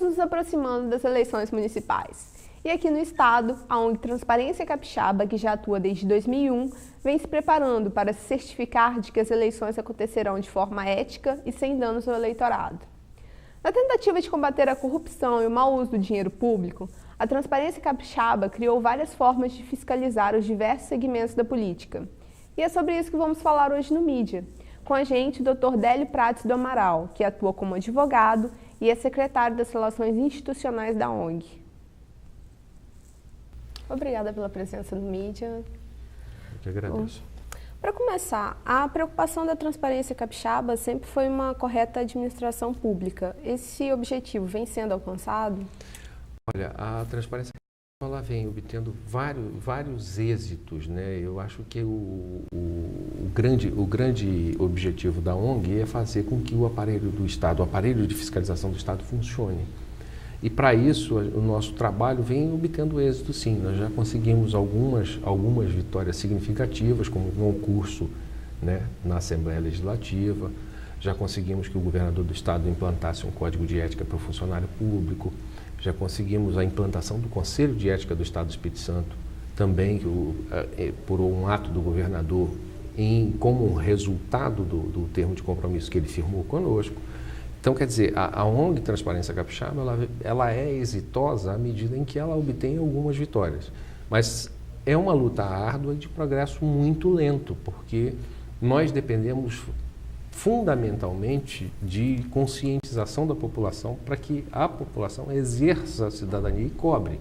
nos aproximando das eleições municipais. E aqui no estado, a ONG Transparência Capixaba, que já atua desde 2001, vem se preparando para se certificar de que as eleições acontecerão de forma ética e sem danos ao eleitorado. Na tentativa de combater a corrupção e o mau uso do dinheiro público, a Transparência Capixaba criou várias formas de fiscalizar os diversos segmentos da política. E é sobre isso que vamos falar hoje no Mídia. Com a gente, o Dr. Délio Prates do Amaral, que atua como advogado e é secretário das Relações Institucionais da ONG. Obrigada pela presença no Mídia. Eu que agradeço. Para começar, a preocupação da Transparência Capixaba sempre foi uma correta administração pública. Esse objetivo vem sendo alcançado? Olha, a Transparência Capixaba ela vem obtendo vários êxitos, né? Eu acho que o grande objetivo da ONG é fazer com que o aparelho do Estado, o aparelho de fiscalização do Estado funcione. E para isso, o nosso trabalho vem obtendo êxito, sim. Nós já conseguimos algumas vitórias significativas, como um concurso, né, na Assembleia Legislativa. Já conseguimos que o governador do Estado implantasse um código de ética para o funcionário público. Já conseguimos a implantação do Conselho de Ética do Estado do Espírito Santo, também por um ato do governador, como resultado do termo de compromisso que ele firmou conosco. Então, quer dizer, a ONG Transparência Capixaba, ela é exitosa à medida em que ela obtém algumas vitórias. Mas é uma luta árdua de progresso muito lento, porque nós dependemos fundamentalmente de conscientização da população para que a população exerça a cidadania e cobre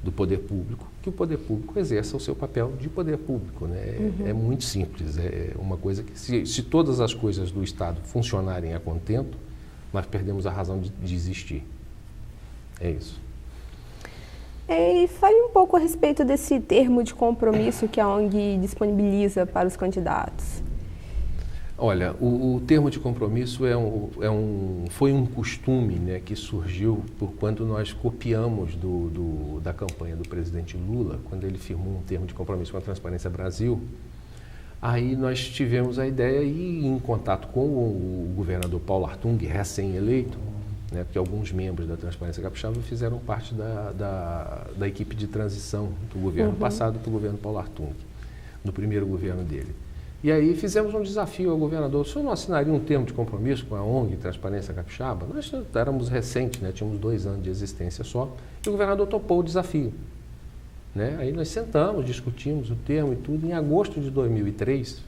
do poder público, que o poder público exerça o seu papel de poder público, né? É muito simples, é uma coisa que se todas as coisas do Estado funcionarem a contento, nós perdemos a razão de existir. É isso. E fale um pouco a respeito desse termo de compromisso que a ONG disponibiliza para os candidatos. Olha, o termo de compromisso foi um costume, né, que surgiu por quando nós copiamos da campanha do presidente Lula, quando ele firmou um termo de compromisso com a Transparência Brasil. Aí nós tivemos a ideia e ir em contato com o governador Paulo Artung, recém-eleito, né, porque alguns membros da Transparência Capixaba fizeram parte da equipe de transição do governo passado para o governo Paulo Artung, no primeiro governo dele. E aí fizemos um desafio ao governador: o senhor não assinaria um termo de compromisso com a ONG Transparência Capixaba? Nós éramos recentes, né, tínhamos 2 anos de existência só, e o governador topou o desafio. Né? Aí nós sentamos, discutimos o termo e tudo. Em agosto de 2003,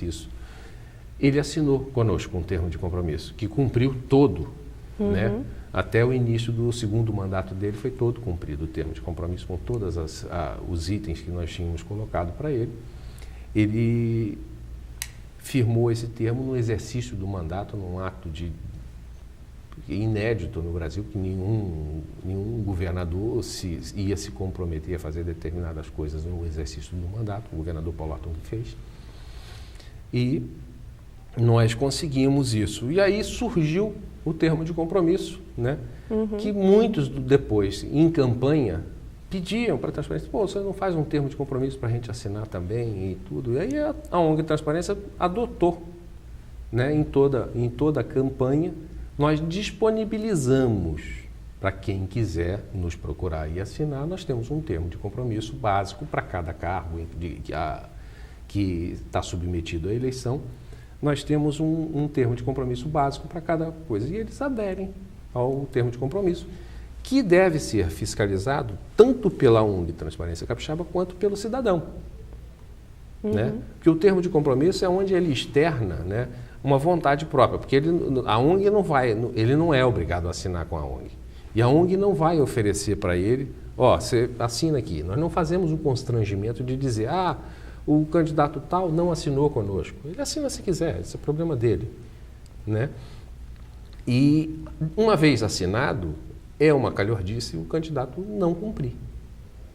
isso, ele assinou conosco um termo de compromisso, que cumpriu todo, né? Até o início do segundo mandato dele foi todo cumprido o termo de compromisso, com todos os itens que nós tínhamos colocado para ele. Ele firmou esse termo no exercício do mandato, num ato inédito no Brasil, que nenhum governador ia se comprometer a fazer determinadas coisas no exercício do mandato. O governador Paulo Artung fez. E nós conseguimos isso. E aí surgiu o termo de compromisso, né? Que muitos depois, em campanha, pediam para a Transparência: pô, você não faz um termo de compromisso para a gente assinar também e tudo. E aí a ONG Transparência adotou, né, em toda a campanha. Nós disponibilizamos para quem quiser nos procurar e assinar. Nós temos um termo de compromisso básico para cada cargo que está submetido à eleição. Nós temos um termo de compromisso básico para cada coisa e eles aderem ao termo de compromisso, que deve ser fiscalizado tanto pela ONG Transparência Capixaba quanto pelo cidadão. Né? Porque o termo de compromisso é onde ele externa, né, uma vontade própria, porque a ONG ele não é obrigado a assinar com a ONG. E a ONG não vai oferecer para ele: você assina aqui. Nós não fazemos o constrangimento de dizer: o candidato tal não assinou conosco. Ele assina se quiser, esse é o problema dele. Né? E uma vez assinado, é uma calhordice o candidato não cumprir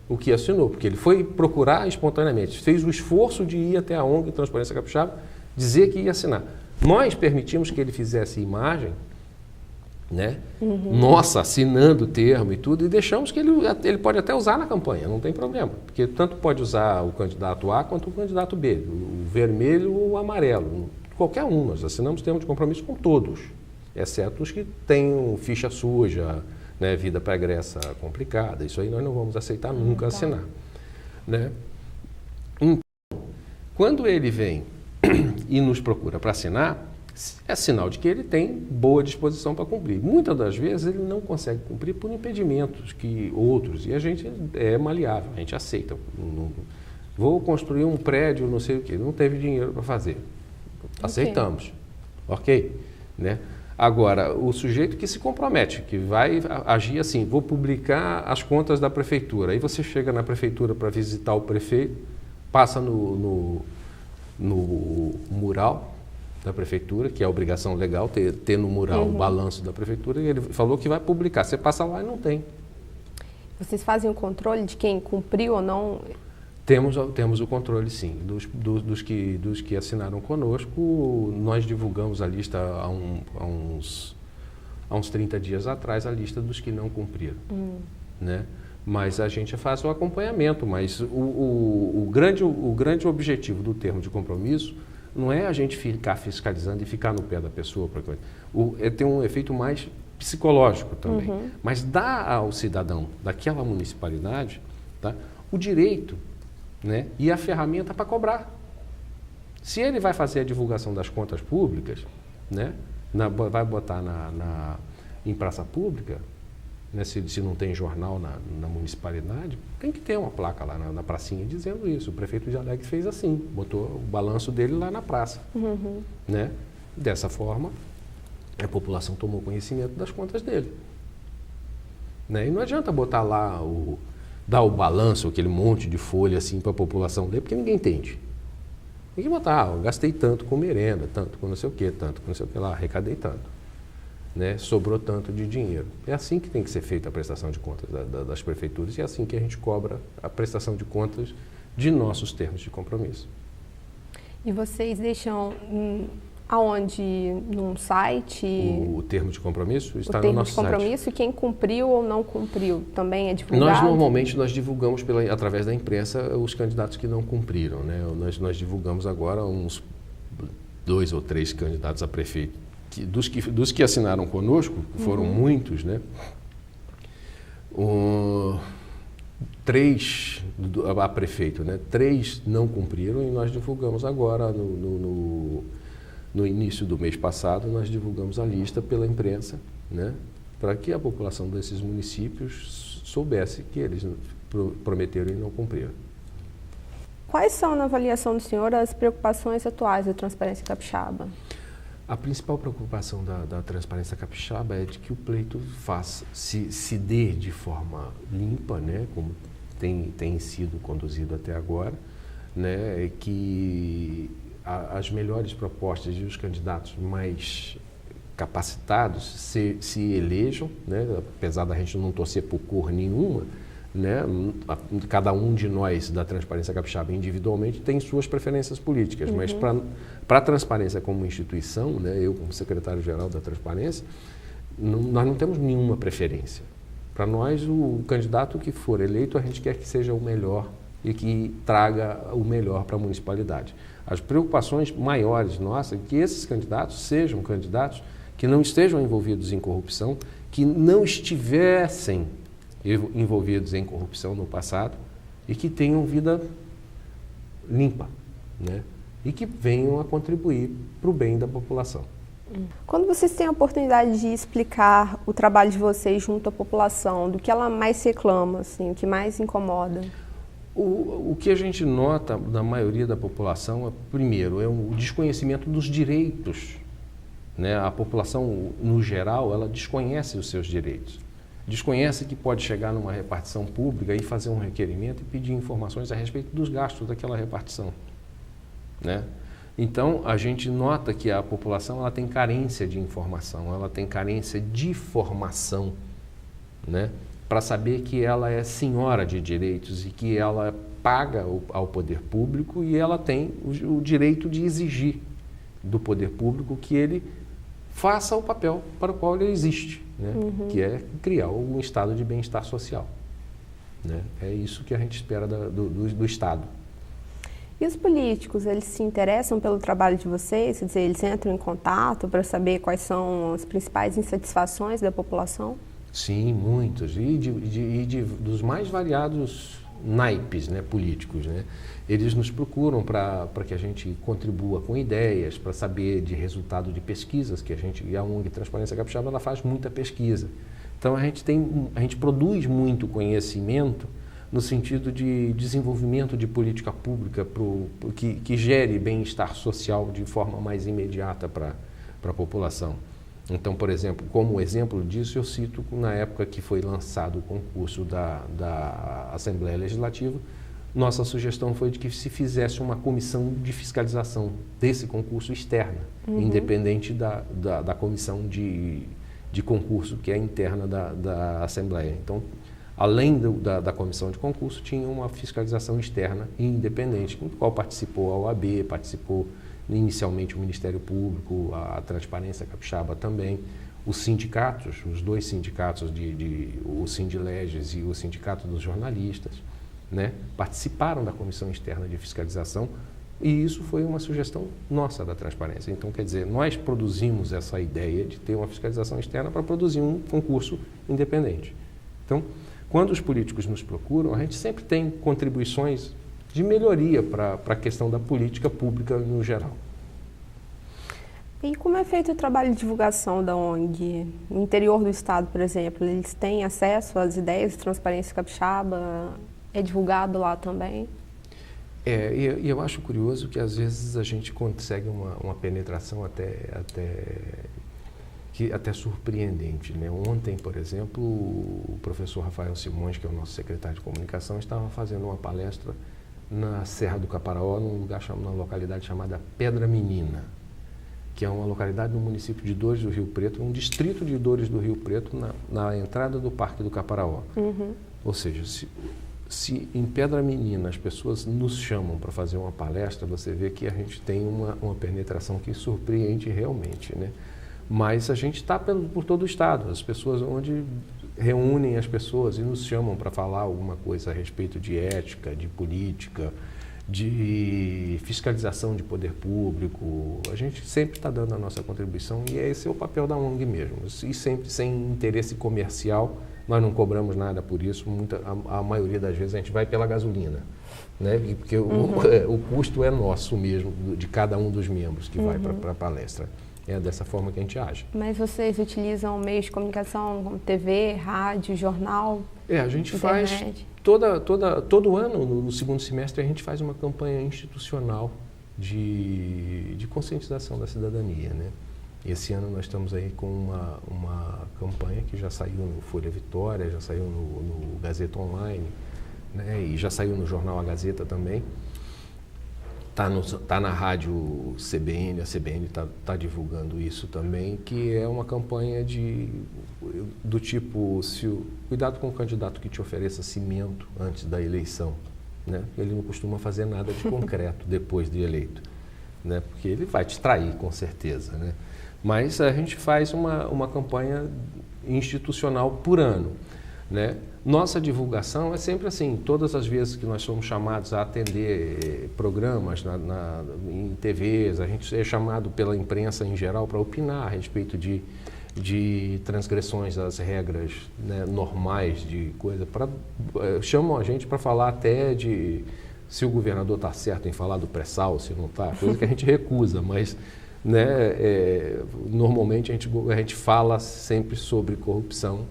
o que assinou, porque ele foi procurar espontaneamente, fez o esforço de ir até a ONG Transparência Capixaba, dizer que ia assinar. Nós permitimos que ele fizesse imagem, né? Nossa, assinando o termo e tudo, e deixamos que ele pode até usar na campanha, não tem problema, porque tanto pode usar o candidato A quanto o candidato B, o vermelho ou o amarelo, qualquer um. Nós assinamos termo de compromisso com todos, exceto os que têm ficha suja, né, vida pregressa complicada. Isso aí nós não vamos aceitar nunca assinar. Né? Então, quando ele vem e nos procura para assinar, é sinal de que ele tem boa disposição para cumprir. Muitas das vezes ele não consegue cumprir por impedimentos que outros, e a gente é maleável, a gente aceita. Vou construir um prédio, não sei o quê, não teve dinheiro para fazer. Aceitamos. Ok? Né? Agora, o sujeito que se compromete, que vai agir assim, vou publicar as contas da prefeitura. Aí você chega na prefeitura para visitar o prefeito, passa no mural da prefeitura, que é a obrigação legal, ter no mural o balanço da prefeitura, e ele falou que vai publicar. Você passa lá e não tem. Vocês fazem o controle de quem cumpriu ou não? Temos o controle, sim. Dos que assinaram conosco, nós divulgamos a lista há uns 30 dias atrás, a lista dos que não cumpriram. Né? Mas a gente faz o acompanhamento. Mas o grande objetivo do termo de compromisso não é a gente ficar fiscalizando e ficar no pé da pessoa. Tem um efeito mais psicológico também. Mas dá ao cidadão daquela municipalidade, tá, o direito, né, e a ferramenta para cobrar. Se ele vai fazer a divulgação das contas públicas, né, vai botar em praça pública, né, se não tem jornal na municipalidade, tem que ter uma placa lá na pracinha dizendo isso. O prefeito de Alegre fez assim, botou o balanço dele lá na praça. Né? Dessa forma, a população tomou conhecimento das contas dele. Né? E não adianta botar lá, dar o balanço, aquele monte de folha assim para a população ler, porque ninguém entende. Tem que botar, eu gastei tanto com merenda, tanto com não sei o que, tanto com não sei o que lá, arrecadei tanto. Né, sobrou tanto de dinheiro. É assim que tem que ser feita a prestação de contas das prefeituras e é assim que a gente cobra a prestação de contas de nossos termos de compromisso. E vocês deixam aonde? Num site? O termo de compromisso está no nosso site. O termo de compromisso e quem cumpriu ou não cumpriu também é divulgado? Normalmente nós divulgamos através da imprensa os candidatos que não cumpriram. Né? Nós divulgamos agora uns 2 ou 3 candidatos a prefeito. Dos que assinaram conosco, foram muitos, né? 3 a prefeito, né? 3 não cumpriram e nós divulgamos agora, no início do mês passado, nós divulgamos a lista pela imprensa, né? Para que a população desses municípios soubesse que eles prometeram e não cumpriram. Quais são, na avaliação do senhor, as preocupações atuais da Transparência Capixaba? A principal preocupação da Transparência Capixaba é de que o pleito se dê de forma limpa, né, como tem sido conduzido até agora, né, que as melhores propostas e os candidatos mais capacitados se elejam, né, apesar da gente não torcer por cor nenhuma, né, cada um de nós da Transparência Capixaba individualmente tem suas preferências políticas, mas para a Transparência como instituição, né, eu como secretário-geral da Transparência, nós não temos nenhuma preferência. Para nós, o candidato que for eleito, a gente quer que seja o melhor e que traga o melhor para a municipalidade. As preocupações maiores nossas é que esses candidatos sejam candidatos que não estejam envolvidos em corrupção, que não estivessem envolvidos em corrupção no passado e que tenham vida limpa, né? E que venham a contribuir para o bem da população. Quando vocês têm a oportunidade de explicar o trabalho de vocês junto à população, do que ela mais reclama, assim, o que mais incomoda? O que a gente nota na maioria da população, primeiro, é o desconhecimento dos direitos, né? A população, no geral, ela desconhece os seus direitos. Desconhece que pode chegar numa repartição pública e fazer um requerimento e pedir informações a respeito dos gastos daquela repartição. Né? Então, a gente nota que a população ela tem carência de informação, ela tem carência de formação, né? Para saber que ela é senhora de direitos e que ela paga ao poder público e ela tem o direito de exigir do poder público que ele faça o papel para o qual ele existe, né? Que é criar um estado de bem-estar social. Né? É isso que a gente espera do Estado. E os políticos, eles se interessam pelo trabalho de vocês? Quer dizer, eles entram em contato para saber quais são as principais insatisfações da população? Sim, muitos. Dos mais variados naipes, né, políticos, né? Eles nos procuram para que a gente contribua com ideias, para saber de resultado de pesquisas, que a ONG Transparência Capixaba ela faz muita pesquisa. Então a gente produz muito conhecimento no sentido de desenvolvimento de política pública que gere bem-estar social de forma mais imediata para a população. Então, por exemplo, como exemplo disso, eu cito na época que foi lançado o concurso da Assembleia Legislativa, nossa sugestão foi de que se fizesse uma comissão de fiscalização desse concurso externa, independente da comissão de concurso que é interna da Assembleia. Então, além da comissão de concurso, tinha uma fiscalização externa e independente, com a qual participou a OAB, participou inicialmente o Ministério Público, a Transparência Capixaba também, os sindicatos, os dois sindicatos, o Sindileges e o Sindicato dos Jornalistas, né, participaram da comissão externa de fiscalização e isso foi uma sugestão nossa da Transparência. Então, quer dizer, nós produzimos essa ideia de ter uma fiscalização externa para produzir um concurso independente. Então, quando os políticos nos procuram, a gente sempre tem contribuições de melhoria para a questão da política pública no geral. E como é feito o trabalho de divulgação da ONG? No interior do estado, por exemplo, eles têm acesso às ideias de Transparência Capixaba? É divulgado lá também? E eu acho curioso que às vezes a gente consegue uma penetração até surpreendente, né? Ontem, por exemplo, o professor Rafael Simões, que é o nosso secretário de comunicação, estava fazendo uma palestra na Serra do Caparaó, numa localidade chamada Pedra Menina, que é uma localidade no município de Dores do Rio Preto, um distrito de Dores do Rio Preto, na entrada do Parque do Caparaó. Ou seja, se em Pedra Menina as pessoas nos chamam para fazer uma palestra, você vê que a gente tem uma penetração que surpreende realmente, né? Mas a gente está por todo o estado, as pessoas onde reúnem as pessoas e nos chamam para falar alguma coisa a respeito de ética, de política, de fiscalização de poder público. A gente sempre está dando a nossa contribuição e esse é o papel da ONG mesmo. E sempre sem interesse comercial, nós não cobramos nada por isso, a maioria das vezes a gente vai pela gasolina, né? Porque o custo é nosso mesmo, de cada um dos membros que vai para a palestra. É dessa forma que a gente age. Mas vocês utilizam meios de comunicação como TV, rádio, jornal? A gente internet? faz todo ano, no segundo semestre, a gente faz uma campanha institucional de conscientização da cidadania, né? E esse ano nós estamos aí com uma campanha que já saiu no Folha Vitória, já saiu no Gazeta Online, né? E já saiu no jornal A Gazeta também. Tá na rádio CBN, a CBN está divulgando isso também, que é uma campanha do tipo, cuidado com o candidato que te ofereça cimento antes da eleição, né? Ele não costuma fazer nada de concreto depois de eleito, né? Porque ele vai te trair, com certeza, né? Mas a gente faz uma campanha institucional por ano, né? Nossa divulgação é sempre assim, todas as vezes que nós somos chamados a atender programas em TVs, a gente é chamado pela imprensa em geral para opinar a respeito de transgressões às regras, né, normais de coisa. Chamam a gente para falar até de se o governador está certo em falar do pré-sal, se não está, coisa que a gente recusa, mas né, normalmente a gente fala sempre sobre corrupção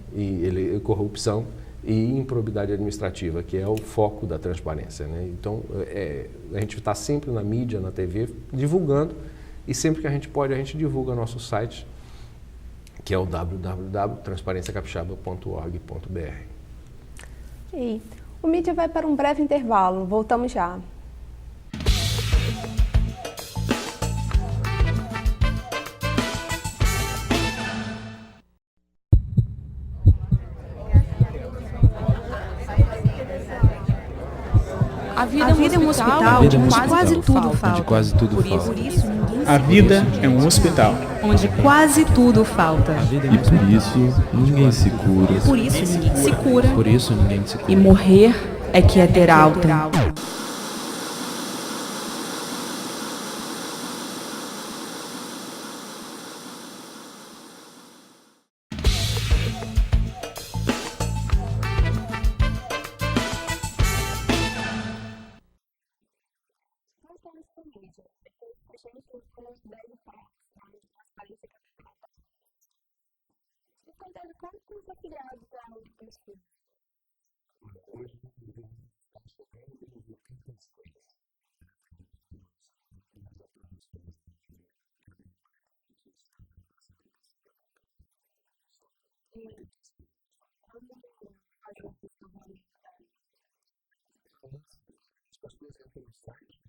e improbidade administrativa, que é o foco da transparência, né? Então, a gente está sempre na mídia, na TV, divulgando, e sempre que a gente pode, a gente divulga nosso site, que é o www.transparenciacapixaba.org.br. E o Mídia vai para um breve intervalo, voltamos já. A vida é um hospital onde quase tudo falta. A vida é um hospital Onde quase tudo falta. E por isso ninguém se cura. Por isso ninguém se cura. Por isso ninguém se cura. E morrer é que é ter alta. Quantos afiliados da ONG possui? Hoje, estamos tocando em 86. E quando faz uma questão voluntária? As pessoas entram no site,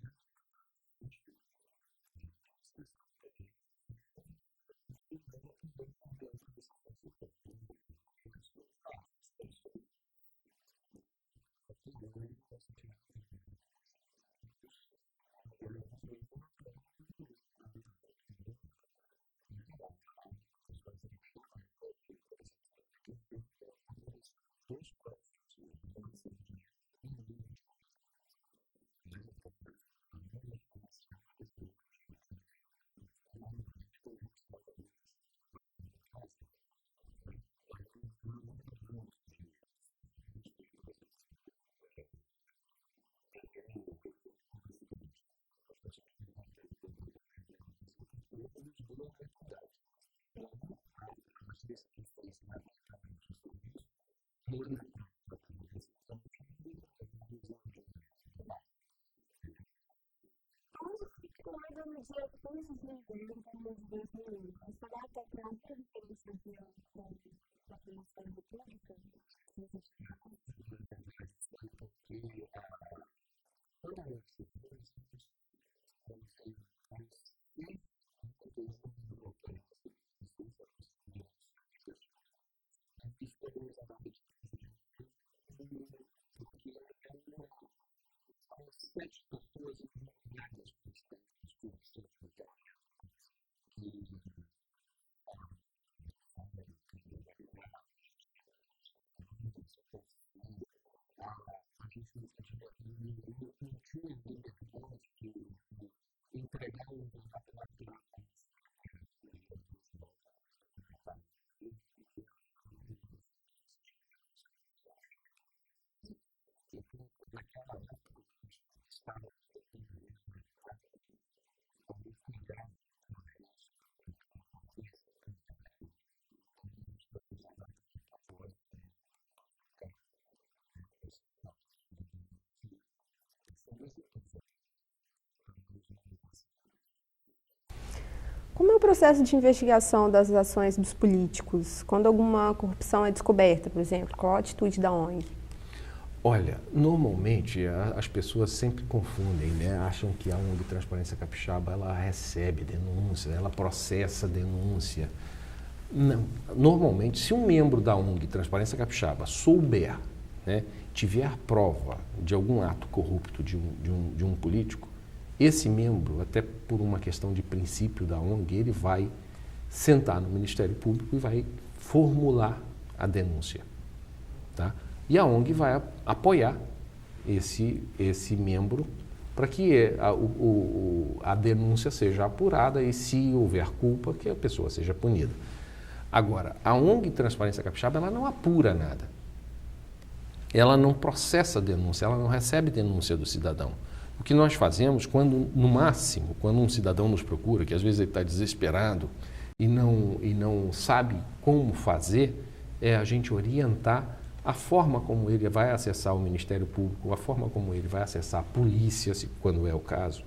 Onde fica organizado todos os níveis de 2001? Essa data é para outra referência da Polícia República? Como é o processo de investigação das ações dos políticos? Quando alguma corrupção é descoberta, por exemplo, qual a atitude da ONG? Olha, normalmente as pessoas sempre confundem, né? Acham que a ONG Transparência Capixaba ela recebe denúncia, ela processa denúncia. Não. Normalmente, se um membro da ONG Transparência Capixaba souber, né, tiver prova de algum ato corrupto de um político, esse membro, até por uma questão de princípio da ONG, ele vai sentar no Ministério Público e vai formular a denúncia, tá? E a ONG vai apoiar esse membro para que a denúncia seja apurada e, se houver culpa, que a pessoa seja punida. Agora, a ONG Transparência Capixaba, ela não apura nada. Ela não processa denúncia, ela não recebe denúncia do cidadão. O que nós fazemos, no máximo, quando um cidadão nos procura, que às vezes ele está desesperado e não sabe como fazer, é a gente orientar a forma como ele vai acessar o Ministério Público, a forma como ele vai acessar a polícia, quando é o caso,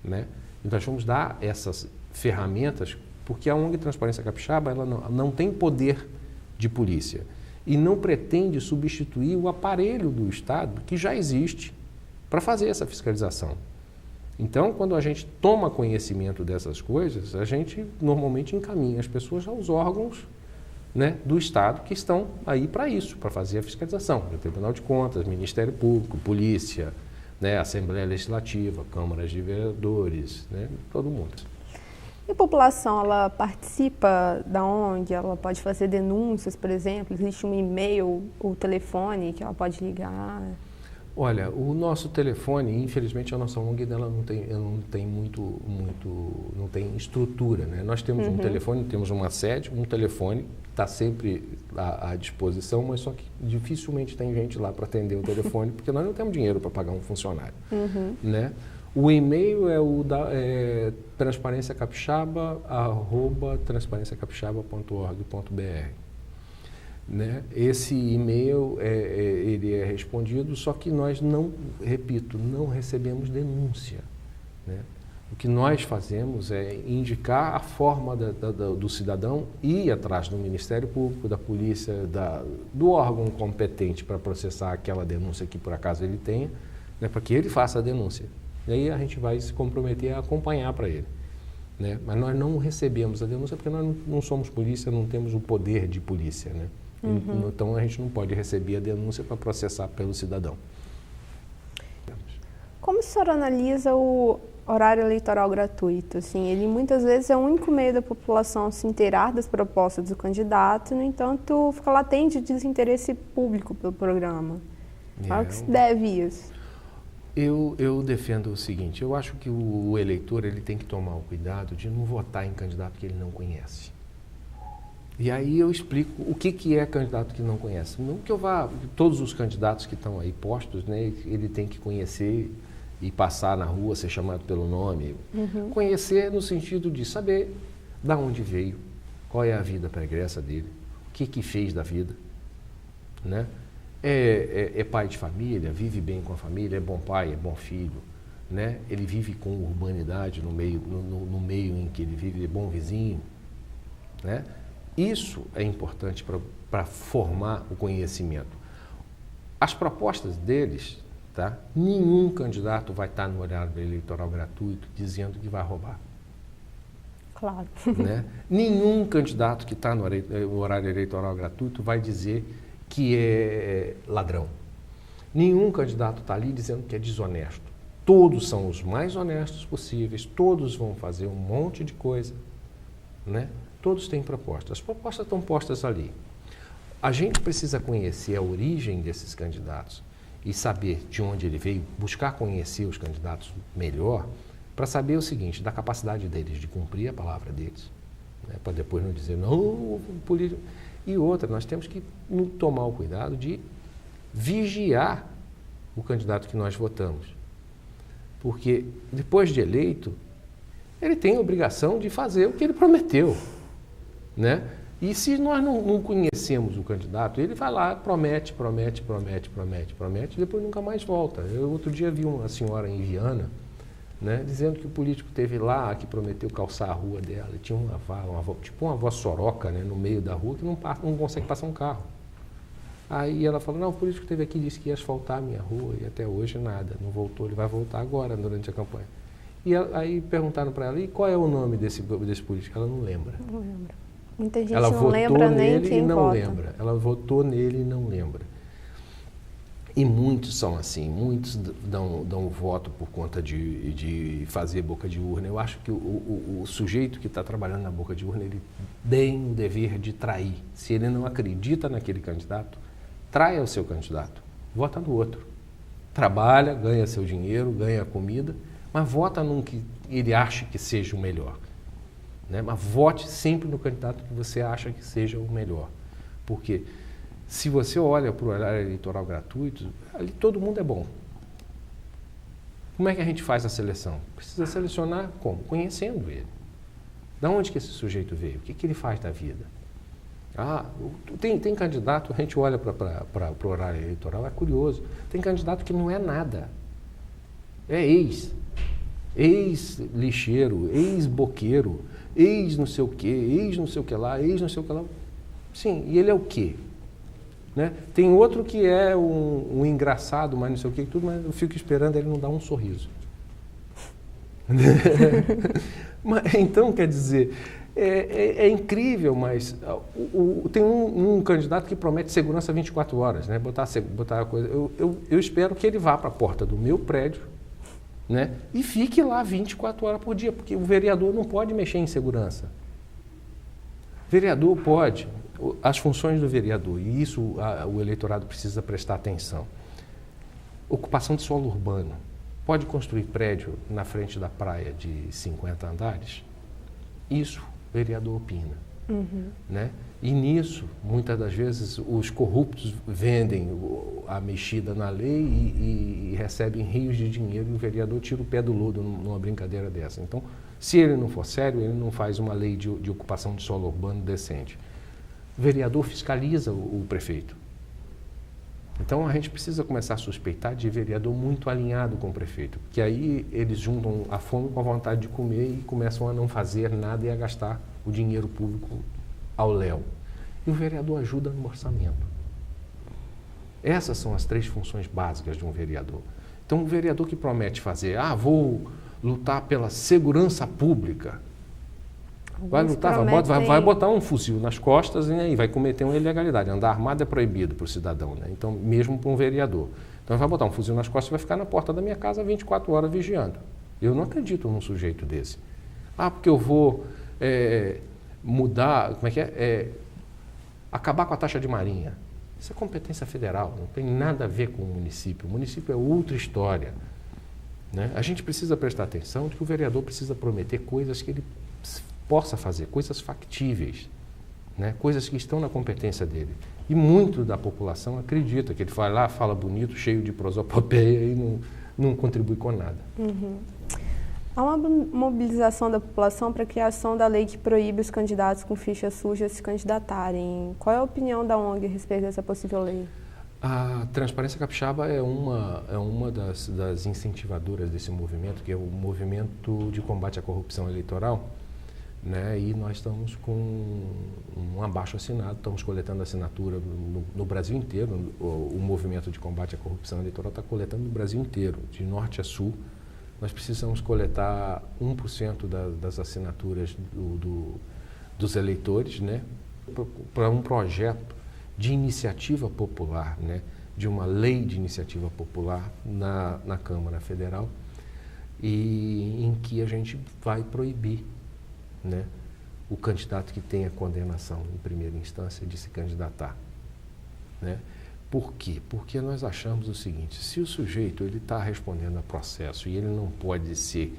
né? Então, nós vamos dar essas ferramentas, porque a ONG Transparência Capixaba ela não tem poder de polícia e não pretende substituir o aparelho do Estado que já existe para fazer essa fiscalização. Então, quando a gente toma conhecimento dessas coisas, a gente normalmente encaminha as pessoas aos órgãos, né, do Estado que estão aí para isso, para fazer a fiscalização. O Tribunal de Contas, Ministério Público, Polícia, né, Assembleia Legislativa, Câmaras de Vereadores, né, todo mundo. E a população, ela participa da ONG? Ela pode fazer denúncias, por exemplo? Existe um e-mail ou telefone que ela pode ligar? Olha, o nosso telefone, infelizmente a nossa ONG ela não tem estrutura, né? Nós temos um telefone, temos uma sede, um telefone está sempre à disposição, mas só que dificilmente tem gente lá para atender o telefone, porque nós não temos dinheiro para pagar um funcionário, né? O e-mail é transparenciacapixaba@transparenciacapixaba.org.br. né? Esse e-mail ele é respondido, só que nós não, repito, não recebemos denúncia, né? O que nós fazemos é indicar a forma do cidadão ir atrás do Ministério Público, da polícia, do órgão competente para processar aquela denúncia que por acaso ele tenha, né, para que ele faça a denúncia. E aí a gente vai se comprometer a acompanhar para ele, né? Mas nós não recebemos a denúncia porque nós não somos polícia, não temos o poder de polícia, né? Então a gente não pode receber a denúncia para processar pelo cidadão. Como o senhor analisa o horário eleitoral gratuito? Assim, ele muitas vezes é o único meio da população se inteirar das propostas do candidato, no entanto, fica latente o desinteresse público pelo programa. Ao que se deve isso? Eu defendo o seguinte, eu acho que o eleitor ele tem que tomar o cuidado de não votar em candidato que ele não conhece. E aí eu explico o que é candidato que não conhece. Não que eu vá, todos os candidatos que estão aí postos, né, ele tem que conhecer e passar na rua, ser chamado pelo nome. Conhecer no sentido de saber de onde veio, qual é a vida pregressa dele, o que fez da vida, né? É pai de família, vive bem com a família, é bom pai, é bom filho, né? Ele vive com urbanidade no meio em que ele vive, é bom vizinho, né? Isso é importante para formar o conhecimento. As propostas deles, tá? Nenhum candidato vai estar no horário eleitoral gratuito dizendo que vai roubar. Claro. Né? Nenhum candidato que está no horário eleitoral gratuito vai dizer que é ladrão. Nenhum candidato está ali dizendo que é desonesto. Todos são os mais honestos possíveis, todos vão fazer um monte de coisa, né? Todos têm propostas. As propostas estão postas ali. A gente precisa conhecer a origem desses candidatos e saber de onde ele veio, buscar conhecer os candidatos melhor, para saber o seguinte, da capacidade deles de cumprir a palavra deles, né? Para depois não dizer, não, político. E outra, nós temos que tomar o cuidado de vigiar o candidato que nós votamos. Porque depois de eleito, ele tem a obrigação de fazer o que ele prometeu, né? E se nós não conhecemos o candidato, ele vai lá, promete, e depois nunca mais volta. Eu outro dia vi uma senhora em Viana, né, dizendo que o político teve lá, que prometeu calçar a rua dela, tinha tipo uma avó soroca, né, no meio da rua que não consegue passar um carro. Aí ela falou, não, o político esteve aqui e disse que ia asfaltar a minha rua e até hoje nada, não voltou, ele vai voltar agora durante a campanha. E aí perguntaram para ela, e qual é o nome desse político? Ela não lembra. Não lembra. Muita gente Ela não lembra nem nele quem e não vota. lembra. Ela votou nele e não lembra. E muitos são assim, muitos dão voto por conta de fazer boca de urna. Eu acho que o sujeito que está trabalhando na boca de urna, ele tem o dever de trair. Se ele não acredita naquele candidato, traia o seu candidato, vota no outro. Trabalha, ganha seu dinheiro, ganha comida, mas vota num que ele acha que seja o melhor. Né? Mas vote sempre no candidato que você acha que seja o melhor. Porque se você olha para o horário eleitoral gratuito, ali todo mundo é bom. Como é que a gente faz a seleção? Precisa selecionar como? Conhecendo ele. De onde que esse sujeito veio? O que ele faz da vida? Tem candidato, a gente olha para o horário eleitoral, é curioso. Tem candidato que não é nada. É ex-lixeiro, ex-boqueiro, ex-não sei o quê, ex-não sei o que lá, ex-não sei o que lá. Sim, e ele é o quê? Né? Tem outro que é um engraçado, mas não sei o que, tudo, mas eu fico esperando ele não dar um sorriso. Mas, então, quer dizer, é incrível, mas tem um candidato que promete segurança 24 horas, né? Botar a coisa. Eu espero que ele vá para a porta do meu prédio, né? E fique lá 24 horas por dia, porque o vereador não pode mexer em segurança. O vereador pode. As funções do vereador, e isso o eleitorado precisa prestar atenção. Ocupação de solo urbano. Pode construir prédio na frente da praia de 50 andares? Isso o vereador opina. Né? E nisso, muitas das vezes, os corruptos vendem a mexida na lei e recebem rios de dinheiro e o vereador tira o pé do lodo numa brincadeira dessa. Então, se ele não for sério, ele não faz uma lei de ocupação de solo urbano decente. O vereador fiscaliza o prefeito. Então a gente precisa começar a suspeitar de vereador muito alinhado com o prefeito, porque aí eles juntam a fome com a vontade de comer e começam a não fazer nada e a gastar o dinheiro público ao léu. E o vereador ajuda no orçamento. Essas são as 3 funções básicas de um vereador. Então, um vereador que promete fazer, vou lutar pela segurança pública, vai lutar, vai botar um fuzil nas costas e aí vai cometer uma ilegalidade. Andar armado é proibido para o cidadão, né? Então, mesmo para um vereador. Então, ele vai botar um fuzil nas costas e vai ficar na porta da minha casa 24 horas vigiando. Eu não acredito num sujeito desse. Porque eu vou mudar, acabar com a taxa de marinha. Isso é competência federal, não tem nada a ver com o município. O município é outra história, né? A gente precisa prestar atenção de que o vereador precisa prometer coisas que ele possa fazer, coisas factíveis, né? Coisas que estão na competência dele. E muito da população acredita que ele vai lá, fala bonito, cheio de prosopopeia e não contribui com nada. Há uma mobilização da população para a criação da lei que proíbe os candidatos com ficha suja se candidatarem. Qual é a opinião da ONG a respeito dessa possível lei? A Transparência Capixaba é uma das incentivadoras desse movimento, que é o movimento de combate à corrupção eleitoral, né? E nós estamos com um abaixo-assinado, estamos coletando assinatura no Brasil inteiro. O movimento de combate à corrupção eleitoral está coletando no Brasil inteiro, de norte a sul. Nós precisamos coletar 1% das assinaturas dos eleitores, né, para um projeto de iniciativa popular, né, de uma lei de iniciativa popular na Câmara Federal, e em que a gente vai proibir, né, o candidato que tenha condenação em primeira instância de se candidatar, né? Por quê? Porque nós achamos o seguinte: se o sujeito está respondendo a processo e ele não pode se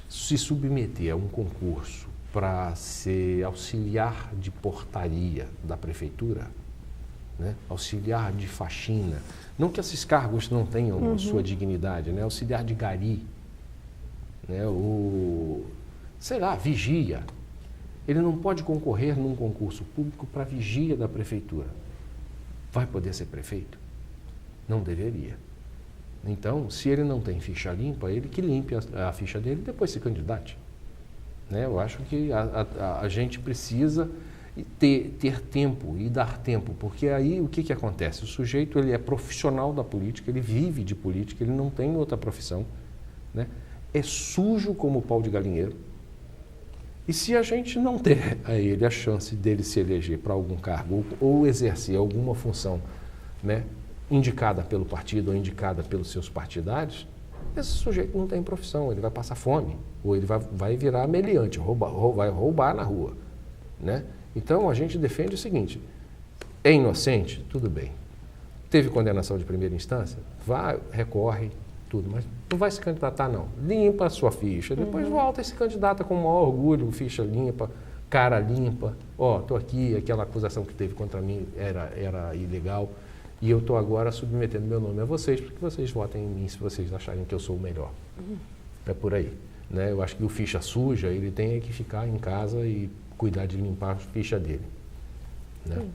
submeter a um concurso para ser auxiliar de portaria da prefeitura, né? Auxiliar de faxina, não que esses cargos não tenham sua dignidade, né? Auxiliar de gari, né? Vigia. Ele não pode concorrer num concurso público para vigia da prefeitura. Vai poder ser prefeito? Não deveria. Então, se ele não tem ficha limpa, ele que limpe a ficha dele e depois se candidate, né? Eu acho que a gente precisa ter tempo e dar tempo, porque aí o que acontece? O sujeito, ele é profissional da política, ele vive de política, ele não tem outra profissão, né? É sujo como pau de galinheiro. E se a gente não der a ele a chance dele se eleger para algum cargo ou exercer alguma função, né, indicada pelo partido ou indicada pelos seus partidários, esse sujeito não tem profissão, ele vai passar fome, ou ele vai virar meliante, vai roubar na rua, né? Então a gente defende o seguinte: é inocente? Tudo bem. Teve condenação de primeira instância? Recorre, tudo, mas não vai se candidatar não. Limpa a sua ficha, depois volta e se candidata com o maior orgulho, ficha limpa, cara limpa. Estou aqui, aquela acusação que teve contra mim era ilegal e eu estou agora submetendo meu nome a vocês, porque vocês votem em mim se vocês acharem que eu sou o melhor. É por aí, né? Eu acho que o ficha suja, ele tem que ficar em casa e cuidar de limpar a ficha dele, né?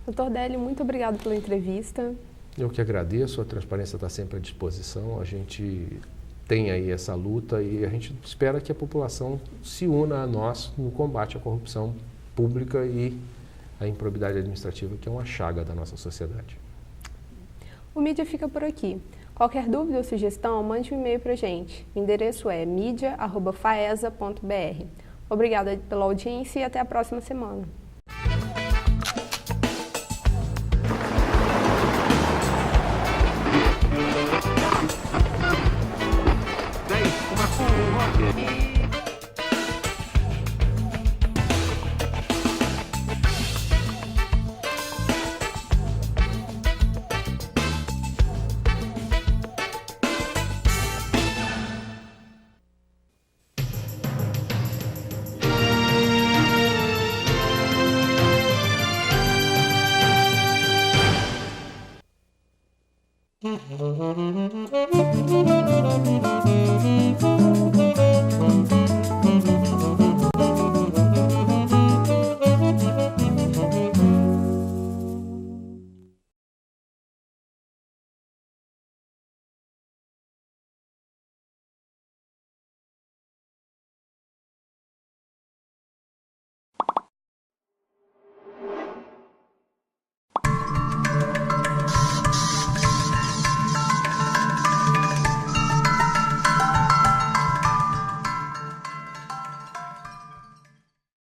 Doutor Délio, muito obrigado pela entrevista. Eu que agradeço, a Transparência está sempre à disposição, a gente tem aí essa luta e a gente espera que a população se una a nós no combate à corrupção pública e à improbidade administrativa, que é uma chaga da nossa sociedade. O Mídia fica por aqui. Qualquer dúvida ou sugestão, mande um e-mail para a gente. O endereço é media@faesa.br. Obrigada pela audiência e até a próxima semana. Música